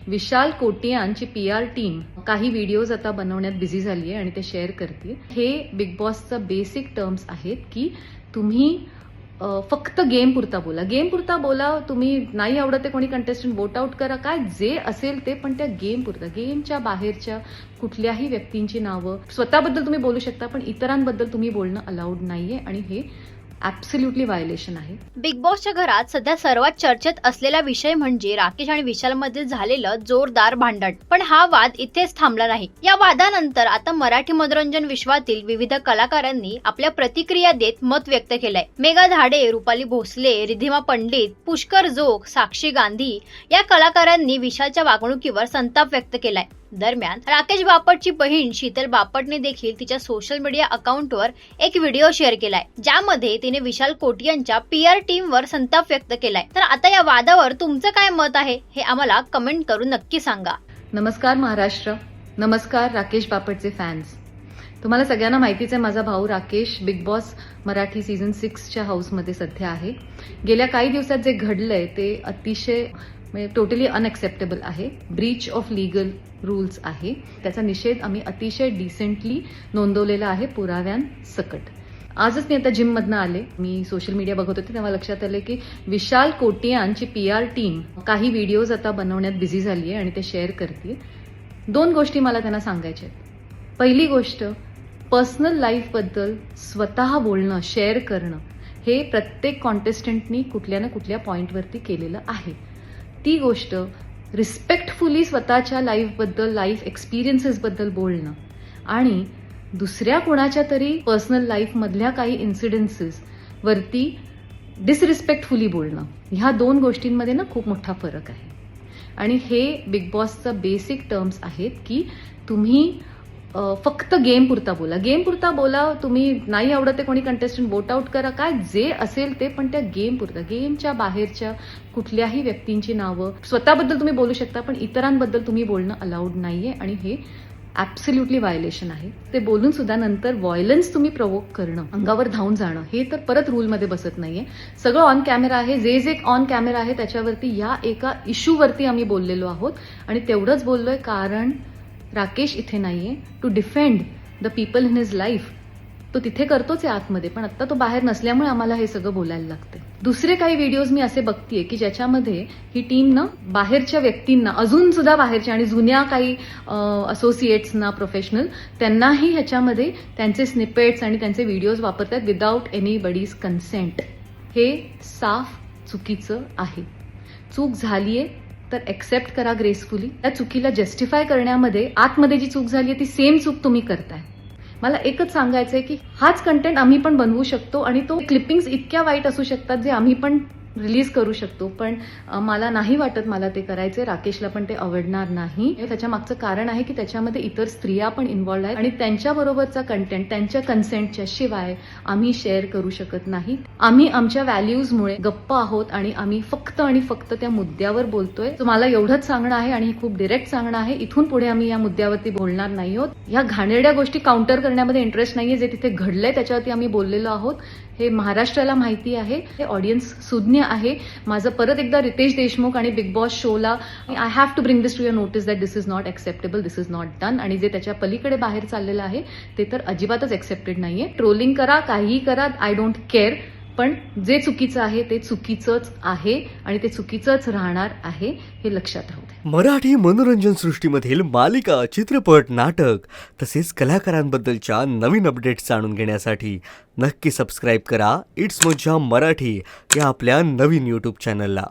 विशाल कोटियांची PR team काही videos आता बनवण्यात बिझी झाली आहे आणि ते शेअर करते. हे बिग बॉसचं बेसिक टर्म्स आहेत की तुम्ही फक्त गेम पुरता बोला, गेम पुरता बोला. तुम्ही नाही आवडत ते कोणी कंटेस्टंट वोट आउट करा, काय जे असेल ते, पण त्या गेम पुरता. गेमच्या बाहेरच्या कुठल्याही व्यक्तींची नावं, स्वतःबद्दल तुम्ही बोलू शकता पण इतरांबद्दल तुम्ही बोलणं अलाउड नाहीये आणि हे ऍब्सोल्युटली व्हायोलेशन आहे. बिग बॉसच्या घरात सध्या सर्वात चर्चेत असलेला विषय म्हणजे राकेश आणि विशालमध्ये झालेलं जोरदार भांडण. पण हा वाद इथेच थांबला नाही. या वादानंतर आता मराठी मनोरंजन विश्वातील विविध कलाकारांनी आपल्या प्रतिक्रिया देत मत व्यक्त केलंय. मेघा धाडे, रुपाली भोसले, रिधिमा पंडित, पुष्कर जोग, साक्षी गांधी या कलाकारांनी विशालच्या वागणुकीवर संताप व्यक्त केलाय. दरम्यान राकेश बापटची बहीण शीतल बापटने देखील तिच्या सोशल मीडिया अकाउंटवर एक व्हिडिओ शेअर केलाय, ज्यामध्ये तिने विशाल कोटियांच्या PR टीमवर संताप व्यक्त केलाय. तर आता या वादावर तुमचं काय मत आहे हे आम्हाला कमेंट करून नक्की सांगा. नमस्कार महाराष्ट्र, नमस्कार राकेश बापटचे फॅन्स. तुम्हाला सगळ्यांना माहितीच आहे, माझा भाऊ Rakesh Bigg Boss Marathi season 6च्या हाऊसमध्ये सध्या आहे. गेल्या काही दिवसात जे घडलंय ते अतिशय टोटली अनएक्सेप्टेबल आहे. ब्रीच ऑफ लीगल रूल्स आहे. त्याचा निषेध आम्ही अतिशय डिसेंटली नोंदवलेला आहे पुराव्यांसकट. आजच मी आता जिममधनं आले, मी सोशल मीडिया बघत होते तेव्हा लक्षात आले की विशाल कोटियांची PR टीम काही व्हिडिओज आता बनवण्यात बिझी झाली आहे आणि ते शेअर करते. 2 गोष्टी मला त्यांना सांगायच्या आहेत. पहिली गोष्ट, पर्सनल लाईफबद्दल स्वतः बोलणं, शेअर करणं हे प्रत्येक कॉन्टेस्टंटनी कुठल्या ना कुठल्या पॉईंटवरती केलेलं आहे. ती गोष्ट रिस्पेक्टफुली स्वतःच्या लाईफबद्दल, लाईफ एक्सपिरियन्सेसबद्दल बोलणं आणि दुसऱ्या कोणाच्या तरी पर्सनल लाईफमधल्या काही इन्सिडेन्सेस वरती डिसरिस्पेक्टफुली बोलणं, ह्या 2 गोष्टींमध्ये ना खूप मोठा फरक आहे. आणि हे बिग बॉसचं बेसिक टर्म्स आहेत की तुम्ही फक्त गेम पुरता बोला, गेम पुरता बोला. तुम्ही नाही आवडत ते कोणी कंटेस्टंट वोट आउट करा, काय जे असेल ते, पण त्या गेम पुरता. गेमच्या बाहेरच्या कुठल्याही व्यक्तींची नावं, स्वतःबद्दल तुम्ही बोलू शकता पण इतरांबद्दल तुम्ही बोलणं अलाउड नाहीये आणि हे ऍब्सोल्युटली व्हायोलेशन आहे. ते बोलून सुद्धा नंतर व्हायलन्स तुम्ही प्रोवोक करणं, अंगावर धावून जाणं, हे तर परत रूलमध्ये बसत नाहीये. सगळं ऑन कॅमेरा आहे. जे ऑन कॅमेरा आहे त्याच्यावरती या एका इश्यूवरती आम्ही बोललेलो आहोत आणि तेवढंच बोललोय कारण राकेश इथे नाहीये to defend the people in his life. तो तिथे करतोच आहे आतमध्ये, पण आता तो बाहेर नसल्यामुळे आम्हाला हे सगळं बोलायला लागतं. दुसरे काही व्हिडिओज मी असे बघतीये की ज्याच्यामध्ये ही टीम ना बाहेरच्या व्यक्तींना, अजून सुद्धा बाहेरच्या आणि जुन्या काही असोसिएट्सना, प्रोफेशनल, त्यांनाही ह्याच्यामध्ये त्यांचे स्निपेट्स आणि त्यांचे व्हिडिओज वापरतात विदाऊट एनीबडीज कन्सेंट. हे साफ चुकीचं आहे. चूक झालीये तर एक्सेप्ट करा ग्रेसफुली. त्या चुकीला जस्टिफाय करण्यामध्ये आतमध्ये जी चूक झाली आहे ती सेम चूक तुम्ही करताय. मला एकच सांगायचंय की हाच कंटेंट आम्ही पण बनवू शकतो आणि तो क्लिपिंग्स इतक्या वाईट असू शकतात जे आम्ही पण रिलीज करू शकतो, पण मला नाही वाटत मला ते करायचे. राकेशला पण ते आवडणार नाही. त्याच्या मागचं कारण आहे की त्याच्यामध्ये इतर स्त्रिया पण इन्व्हॉल्ड आहेत आणि त्यांच्याबरोबरचा कंटेंट त्यांच्या कन्सेंटच्या शिवाय आम्ही शेअर करू शकत नाही. आम्ही आमच्या व्हॅल्यूजमुळे गप्प आहोत आणि आम्ही फक्त आणि फक्त त्या मुद्द्यावर बोलतोय. मला एवढंच सांगणं आहे आणि खूप डिरेक्ट सांगणं आहे, इथून पुढे आम्ही या मुद्द्यावरती बोलणार नाही आहोत. ह्या घाणेरड्या गोष्टी काउंटर करण्यामध्ये इंटरेस्ट नाहीये. जे तिथे घडलंय त्याच्यावरती आम्ही बोललेलो आहोत. हे महाराष्ट्राला माहिती आहे. हे ऑडियन्स सुज्ञ आहे. माझं परत एकदा रितेश देशमुख आणि बिग बॉस शोला I have to bring this to your notice that this is not acceptable, this is not done. आणि जे त्याच्या पलीकडे बाहेर चाललेलं आहे ते तर अजिबातच एक्सेप्टेड नाहीये. ट्रोलिंग करा, काहीही करा, आय डोंट केअर, पण जे चुकीचं आहे ते चुकीचंच आहे आणि ते चुकीचंच राहणार आहे, हे लक्षात राहू दे. मराठी मनोरंजन सृष्टीमधील मालिका, चित्रपट, नाटक तसेच कलाकारांबद्दलच्या नवीन अपडेट्स जाणून घेण्यासाठी नक्की सबस्क्राईब करा इट्स मज्जा मराठी या आपल्या नवीन YouTube चॅनलला.